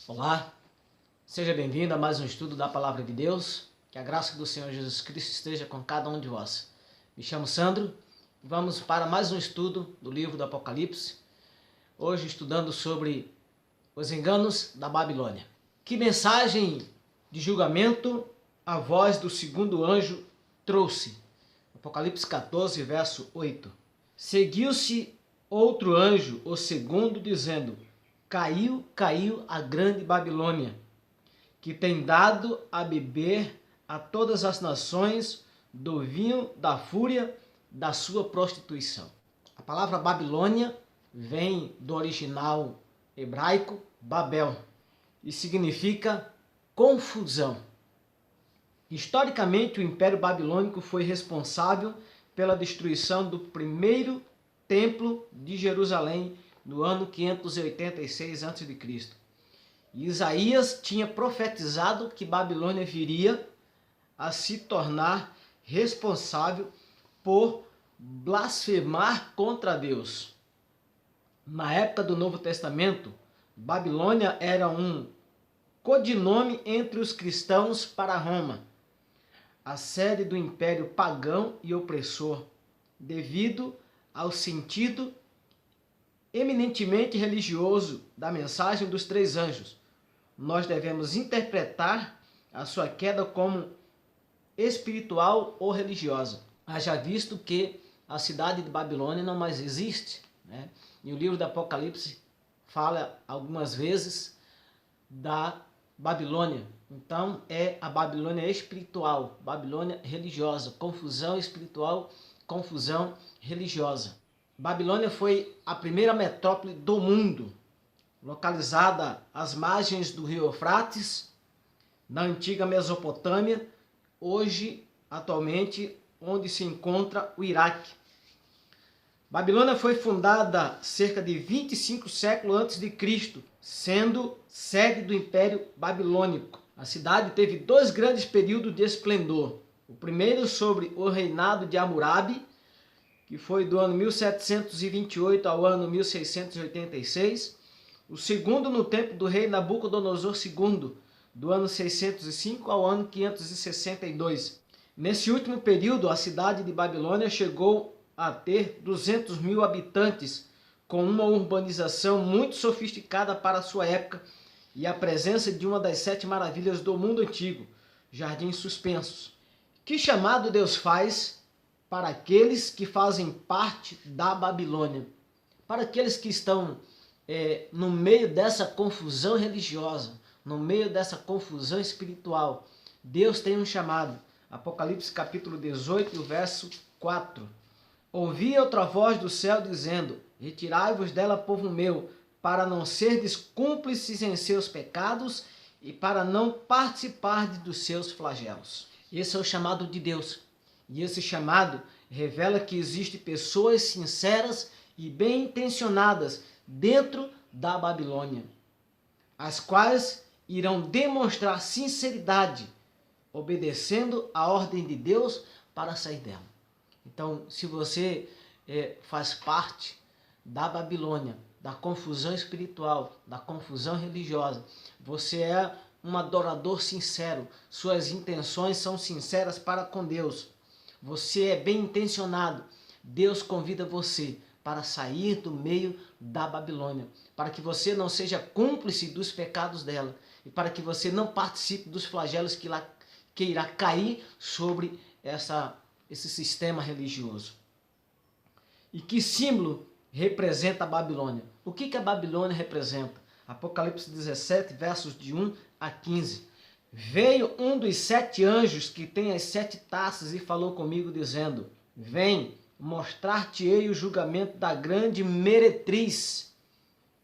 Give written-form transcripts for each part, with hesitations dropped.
Olá, seja bem-vindo a mais um estudo da Palavra de Deus. Que a graça do Senhor Jesus Cristo esteja com cada um de vós. Me chamo Sandro e vamos para mais um estudo do livro do Apocalipse. Hoje estudando sobre os enganos da Babilônia. Que mensagem de julgamento a voz do segundo anjo trouxe? Apocalipse 14, verso 8. Seguiu-se outro anjo, o segundo, dizendo: Caiu, caiu a grande Babilônia, que tem dado a beber a todas as nações do vinho da fúria da sua prostituição. A palavra Babilônia vem do original hebraico Babel e significa confusão. Historicamente, o Império Babilônico foi responsável pela destruição do primeiro templo de Jerusalém no ano 586 a.C. Isaías tinha profetizado que Babilônia viria a se tornar responsável por blasfemar contra Deus. Na época do Novo Testamento, Babilônia era um codinome entre os cristãos para Roma, a sede do império pagão e opressor, devido ao sentido eminentemente religioso da mensagem dos três anjos. Nós devemos interpretar a sua queda como espiritual ou religiosa. Haja visto que a cidade de Babilônia não mais existe, né? E o livro do Apocalipse fala algumas vezes da Babilônia. Então é a Babilônia espiritual, Babilônia religiosa, confusão espiritual, confusão religiosa. Babilônia foi a primeira metrópole do mundo, localizada às margens do rio Eufrates, na antiga Mesopotâmia, hoje, atualmente, onde se encontra o Iraque. Babilônia foi fundada cerca de 25 séculos antes de Cristo, sendo sede do Império Babilônico. A cidade teve dois grandes períodos de esplendor. O primeiro sobre o reinado de Hammurabi, que foi do ano 1728 ao ano 1686. O segundo no tempo do rei Nabucodonosor II, do ano 605 ao ano 562. Nesse último período, a cidade de Babilônia chegou a ter 200 mil habitantes, com uma urbanização muito sofisticada para a sua época e a presença de uma das 7 maravilhas do mundo antigo, jardins suspensos. Que chamado Deus faz para aqueles que fazem parte da Babilônia, para aqueles que estão no meio dessa confusão religiosa, no meio dessa confusão espiritual. Deus tem um chamado. Apocalipse capítulo 18, verso 4. Ouvi outra voz do céu dizendo: Retirai-vos dela, povo meu, para não serdes cúmplices em seus pecados e para não participardes dos seus flagelos. Esse é o chamado de Deus. E esse chamado revela que existem pessoas sinceras e bem intencionadas dentro da Babilônia, as quais irão demonstrar sinceridade, obedecendo a ordem de Deus para sair dela. Então, se você faz parte da Babilônia, da confusão espiritual, da confusão religiosa, você é um adorador sincero, suas intenções são sinceras para com Deus, você é bem intencionado, Deus convida você para sair do meio da Babilônia, para que você não seja cúmplice dos pecados dela e para que você não participe dos flagelos que irá cair sobre esse sistema religioso. E que símbolo representa a Babilônia? O que a Babilônia representa? Apocalipse 17, versos de 1 a 15. Veio um dos 7 anjos que tem as 7 taças e falou comigo dizendo: Vem, mostrar-te-ei o julgamento da grande meretriz,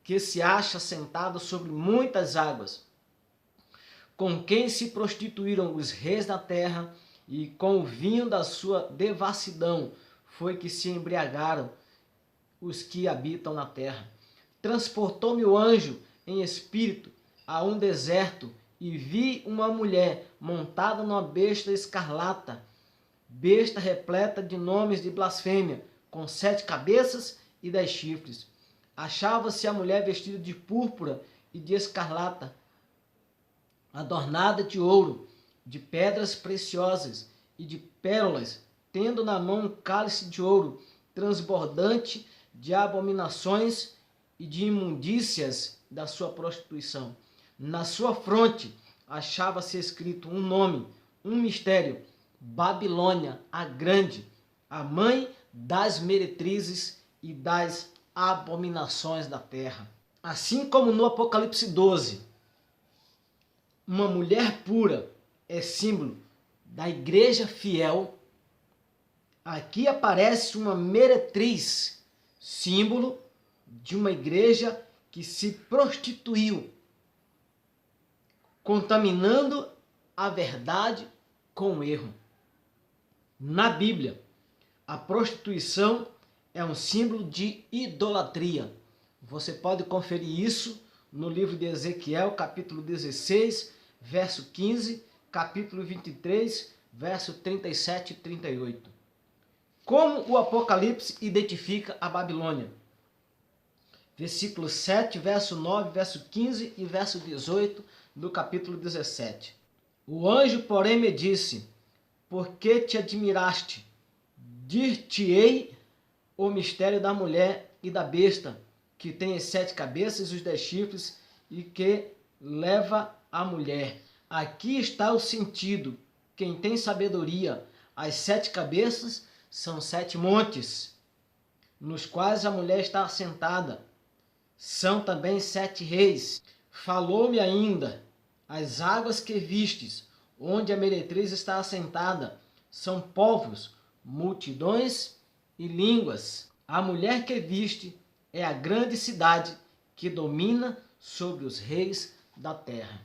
que se acha sentada sobre muitas águas, com quem se prostituíram os reis da terra, e com o vinho da sua devassidão foi que se embriagaram os que habitam na terra. Transportou-me o anjo em espírito a um deserto, e vi uma mulher montada numa besta escarlata, besta repleta de nomes de blasfêmia, com 7 cabeças e 10 chifres. Achava-se a mulher vestida de púrpura e de escarlata, adornada de ouro, de pedras preciosas e de pérolas, tendo na mão um cálice de ouro transbordante de abominações e de imundícias da sua prostituição. Na sua fronte achava-se escrito um nome, um mistério: Babilônia, a Grande, a mãe das meretrizes e das abominações da terra. Assim como no Apocalipse 12, uma mulher pura é símbolo da igreja fiel, aqui aparece uma meretriz, símbolo de uma igreja que se prostituiu, contaminando a verdade com o erro. Na Bíblia, a prostituição é um símbolo de idolatria. Você pode conferir isso no livro de Ezequiel, capítulo 16, verso 15, capítulo 23, verso 37 e 38. Como o Apocalipse identifica a Babilônia? Versículo 7, verso 9, verso 15 e verso 18 do capítulo 17. O anjo, porém, me disse: por que te admiraste? Dir-te-ei o mistério da mulher e da besta, que tem as 7 cabeças e os 10 chifres, e que leva a mulher. Aqui está o sentido. Quem tem sabedoria, as 7 cabeças são 7 montes, nos quais a mulher está assentada. São também 7 reis. Falou-me ainda: as águas que vistes, onde a meretriz está assentada, são povos, multidões e línguas. A mulher que viste é a grande cidade que domina sobre os reis da terra.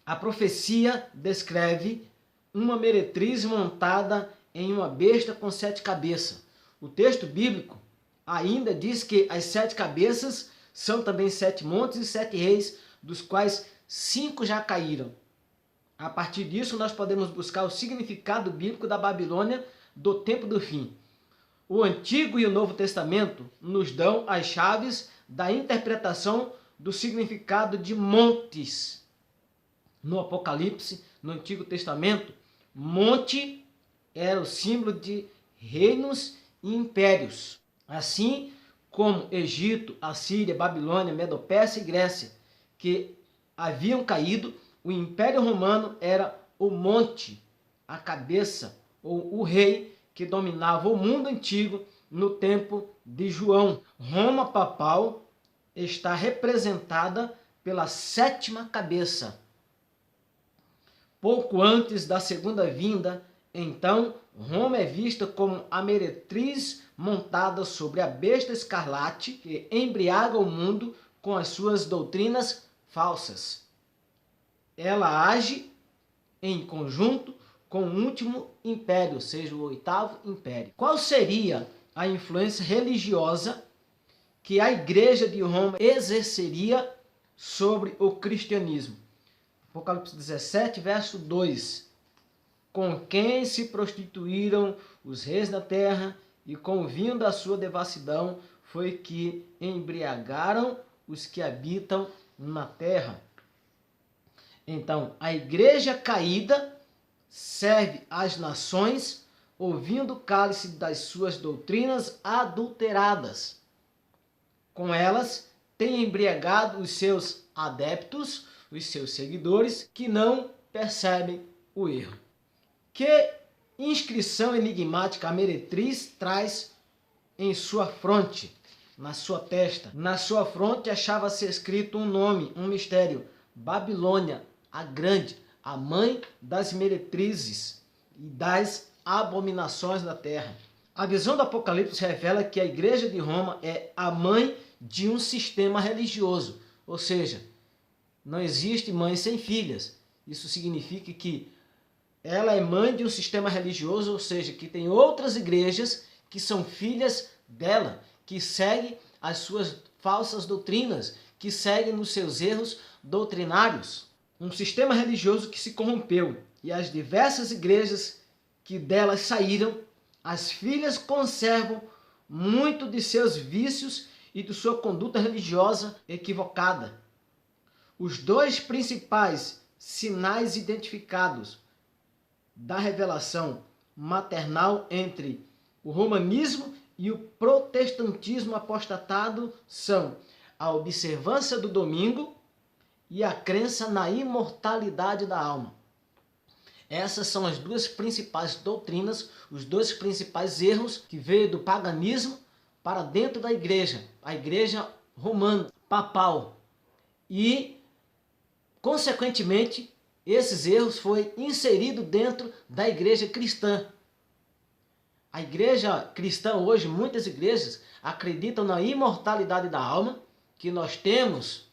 A profecia descreve uma meretriz montada em uma besta com 7 cabeças. O texto bíblico ainda diz que as 7 cabeças são também 7 montes e 7 reis, dos quais 5 já caíram. A partir disso, nós podemos buscar o significado bíblico da Babilônia do tempo do fim. O Antigo e o Novo Testamento nos dão as chaves da interpretação do significado de montes. No Apocalipse, no Antigo Testamento, monte era o símbolo de reinos e impérios. Assim como Egito, Assíria, Babilônia, Medo-Pérsia e Grécia, que haviam caído, o Império Romano era o monte, a cabeça ou o rei que dominava o mundo antigo no tempo de João. Roma papal está representada pela 7ª cabeça. Pouco antes da segunda vinda, então, Roma é vista como a meretriz montada sobre a besta escarlate que embriaga o mundo com as suas doutrinas falsas. Ela age em conjunto com o último império, ou seja, o 8º império. Qual seria a influência religiosa que a igreja de Roma exerceria sobre o cristianismo? Apocalipse 17, verso 2. Com quem se prostituíram os reis da terra, e com o vinho da sua devassidão foi que embriagaram os que habitam na terra. Então, a igreja caída serve às nações, ouvindo o cálice das suas doutrinas adulteradas. Com elas, tem embriagado os seus adeptos, os seus seguidores, que não percebem o erro. Que inscrição enigmática a meretriz traz em sua fronte, na sua testa? Na sua fronte achava-se escrito um nome, um mistério: Babilônia, a Grande, a mãe das meretrizes e das abominações da terra. A visão do Apocalipse revela que a igreja de Roma é a mãe de um sistema religioso, ou seja, não existe mãe sem filhas. Isso significa que ela é mãe de um sistema religioso, ou seja, que tem outras igrejas que são filhas dela, que seguem as suas falsas doutrinas, que seguem nos seus erros doutrinários. Um sistema religioso que se corrompeu, e as diversas igrejas que delas saíram, as filhas conservam muito de seus vícios e de sua conduta religiosa equivocada. Os 2 principais sinais identificados da revelação maternal entre o romanismo e o protestantismo apostatado são a observância do domingo e a crença na imortalidade da alma. Essas são as duas principais doutrinas, os dois principais erros que veio do paganismo para dentro da igreja, a igreja romana, papal. E, consequentemente, esses erros foram inseridos dentro da igreja cristã. A igreja cristã hoje, muitas igrejas acreditam na imortalidade da alma, que nós temos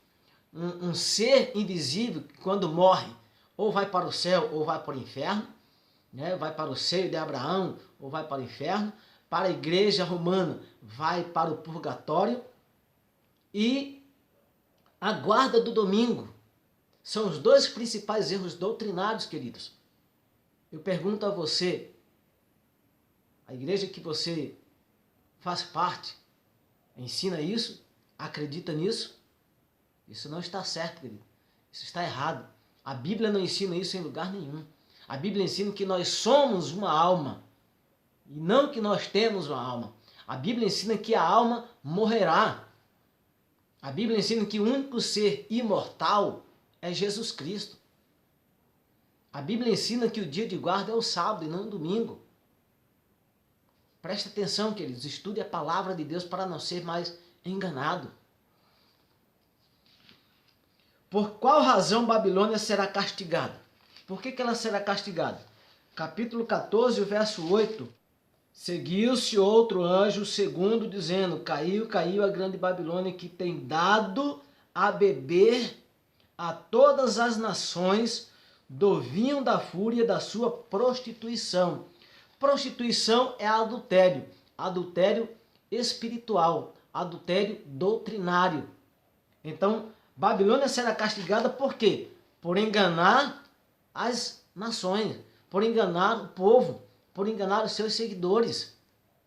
um ser invisível que quando morre ou vai para o céu ou vai para o inferno, né? Vai para o seio de Abraão ou vai para o inferno. Para a igreja romana vai para o purgatório. E a guarda do domingo são os dois principais erros doutrinários, queridos. Eu pergunto a você, a igreja que você faz parte ensina isso? Acredita nisso? Isso não está certo, querido. Isso está errado. A Bíblia não ensina isso em lugar nenhum. A Bíblia ensina que nós somos uma alma e não que nós temos uma alma. A Bíblia ensina que a alma morrerá. A Bíblia ensina que o único ser imortal é Jesus Cristo. A Bíblia ensina que o dia de guarda é o sábado e não o domingo. Preste atenção, queridos. Estude a palavra de Deus para não ser mais enganado. Por qual razão Babilônia será castigada? Por que ela será castigada? Capítulo 14, verso 8. Seguiu-se outro anjo segundo, dizendo: Caiu, caiu a grande Babilônia, que tem dado a beber a todas as nações do vinho da fúria da sua prostituição. Prostituição é adultério. Adultério espiritual. Adultério doutrinário. Então, Babilônia será castigada por quê? Por enganar as nações, por enganar o povo, por enganar os seus seguidores,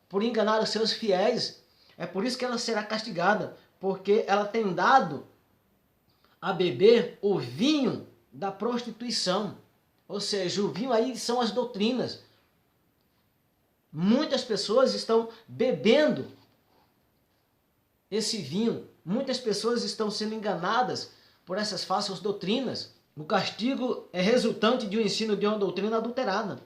por enganar os seus fiéis. É por isso que ela será castigada, porque ela tem dado a beber o vinho da prostituição. Ou seja, o vinho aí são as doutrinas. Muitas pessoas estão bebendo esse vinho. Muitas pessoas estão sendo enganadas por essas falsas doutrinas. O castigo é resultante de um ensino de uma doutrina adulterada.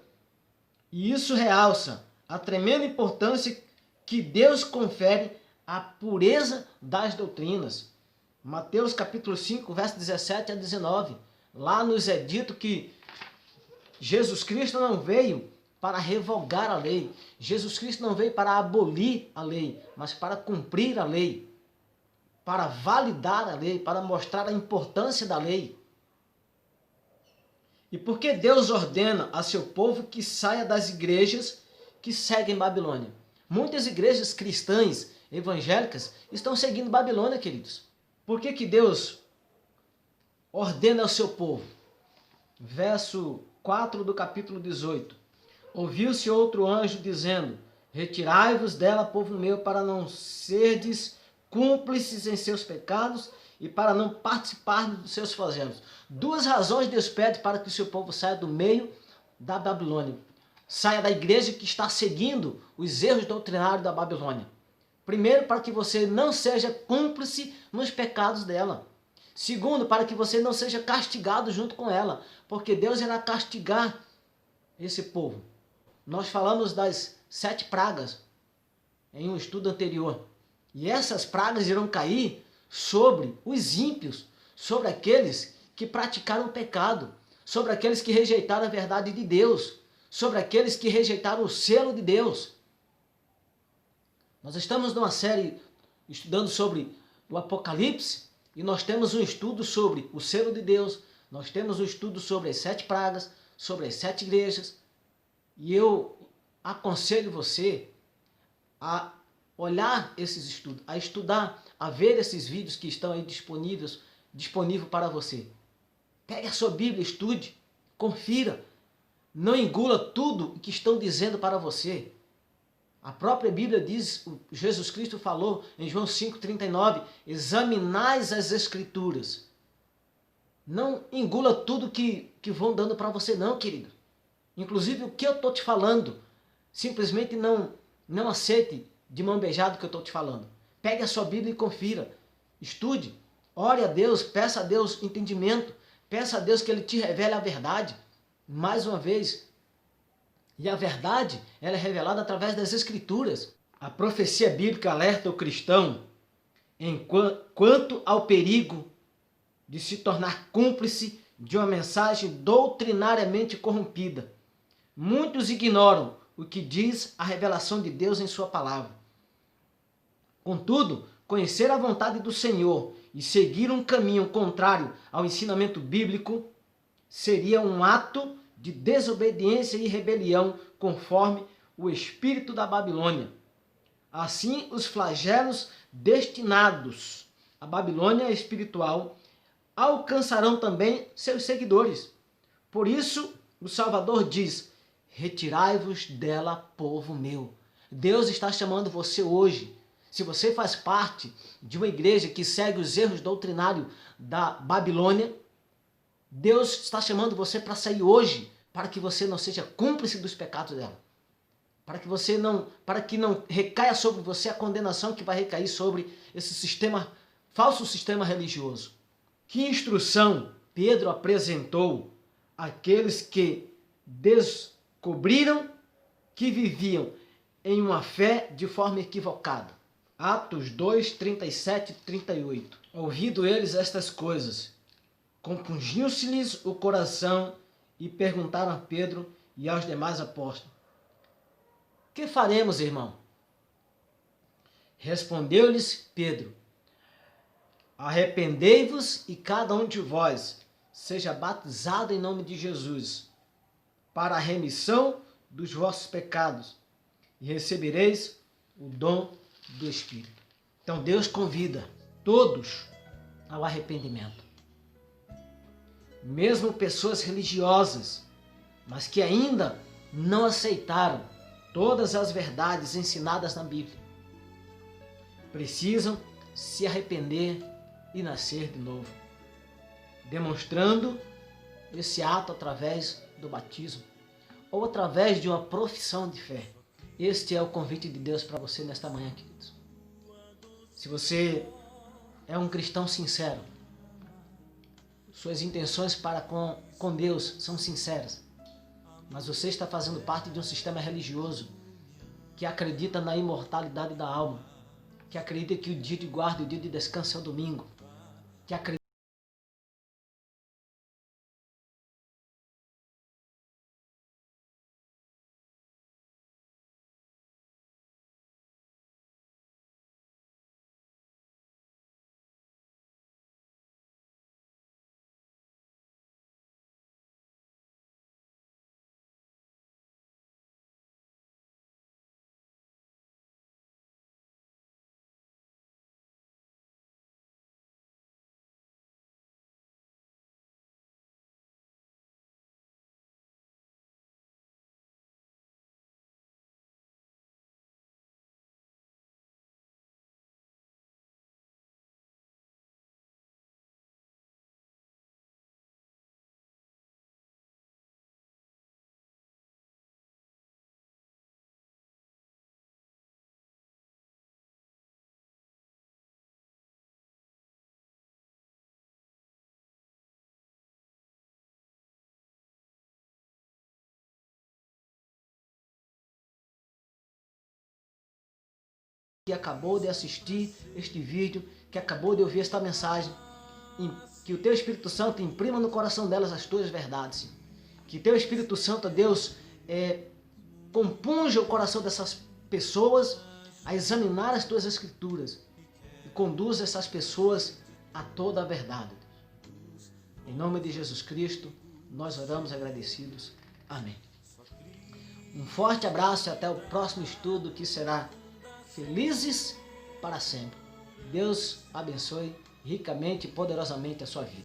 E isso realça a tremenda importância que Deus confere à pureza das doutrinas. Mateus capítulo 5, verso 17 a 19. Lá nos é dito que Jesus Cristo não veio para revogar a lei. Jesus Cristo não veio para abolir a lei, mas para cumprir a lei, para validar a lei, para mostrar a importância da lei. E por que Deus ordena a seu povo que saia das igrejas que seguem Babilônia? Muitas igrejas cristãs, evangélicas, estão seguindo Babilônia, queridos. Por que Deus ordena ao seu povo? Verso 4 do capítulo 18. Ouviu-se outro anjo dizendo: Retirai-vos dela, povo meu, para não serdes cúmplices em seus pecados e para não participar dos seus flagelos. Duas razões Deus pede para que o seu povo saia do meio da Babilônia. Saia da igreja que está seguindo os erros doutrinários da Babilônia. Primeiro, para que você não seja cúmplice nos pecados dela. Segundo, para que você não seja castigado junto com ela, porque Deus irá castigar esse povo. Nós falamos das 7 pragas em um estudo anterior. E essas pragas irão cair sobre os ímpios, sobre aqueles que praticaram o pecado, sobre aqueles que rejeitaram a verdade de Deus, sobre aqueles que rejeitaram o selo de Deus. Nós estamos numa série estudando sobre o Apocalipse e nós temos um estudo sobre o selo de Deus, nós temos um estudo sobre as 7 pragas, sobre as 7 igrejas. E eu aconselho você a olhar esses estudos, a estudar, a ver esses vídeos que estão aí disponíveis para você. Pegue a sua Bíblia, estude, confira. Não engula tudo o que estão dizendo para você. A própria Bíblia diz, Jesus Cristo falou em João 5,39, examinais as Escrituras. Não engula tudo que vão dando para você não, querido. Inclusive o que eu estou te falando. Simplesmente não aceite de mão beijada o que eu estou te falando. Pegue a sua Bíblia e confira. Estude. Ore a Deus. Peça a Deus entendimento. Peça a Deus que Ele te revele a verdade. Mais uma vez. E a verdade, ela é revelada através das Escrituras. A profecia bíblica alerta o cristão quanto ao perigo de se tornar cúmplice de uma mensagem doutrinariamente corrompida. Muitos ignoram o que diz a revelação de Deus em sua palavra. Contudo, conhecer a vontade do Senhor e seguir um caminho contrário ao ensinamento bíblico seria um ato de desobediência e rebelião conforme o espírito da Babilônia. Assim, os flagelos destinados à Babilônia espiritual alcançarão também seus seguidores. Por isso, o Salvador diz: retirai-vos dela, povo meu. Deus está chamando você hoje. Se você faz parte de uma igreja que segue os erros doutrinários da Babilônia, Deus está chamando você para sair hoje, para que você não seja cúmplice dos pecados dela. Para que não recaia sobre você a condenação que vai recair sobre esse falso sistema religioso. Que instrução Pedro apresentou àqueles que descobriram que viviam em uma fé de forma equivocada? Atos 2, 37 e 38. Ouvindo eles estas coisas, compungiu-se-lhes o coração e perguntaram a Pedro e aos demais apóstolos: que faremos, irmão? Respondeu-lhes Pedro: arrependei-vos e cada um de vós seja batizado em nome de Jesus para a remissão dos vossos pecados e recebereis o dom do Espírito. Então Deus convida todos ao arrependimento. Mesmo pessoas religiosas, mas que ainda não aceitaram todas as verdades ensinadas na Bíblia, precisam se arrepender e nascer de novo, demonstrando esse ato através do batismo ou através de uma profissão de fé. Este é o convite de Deus para você nesta manhã, queridos. Se você é um cristão sincero, suas intenções para com Deus são sinceras, mas você está fazendo parte de um sistema religioso que acredita na imortalidade da alma, que acredita que o dia de guarda e o dia de descanso é o domingo, que acredita que acabou de assistir este vídeo, que acabou de ouvir esta mensagem, que o Teu Espírito Santo imprima no coração delas as Tuas verdades. Que Teu Espírito Santo, Deus, compunja o coração dessas pessoas a examinar as Tuas Escrituras e conduza essas pessoas a toda a verdade. Em nome de Jesus Cristo, nós oramos agradecidos. Amém. Um forte abraço e até o próximo estudo, que será Felizes para sempre. Deus abençoe ricamente e poderosamente a sua vida.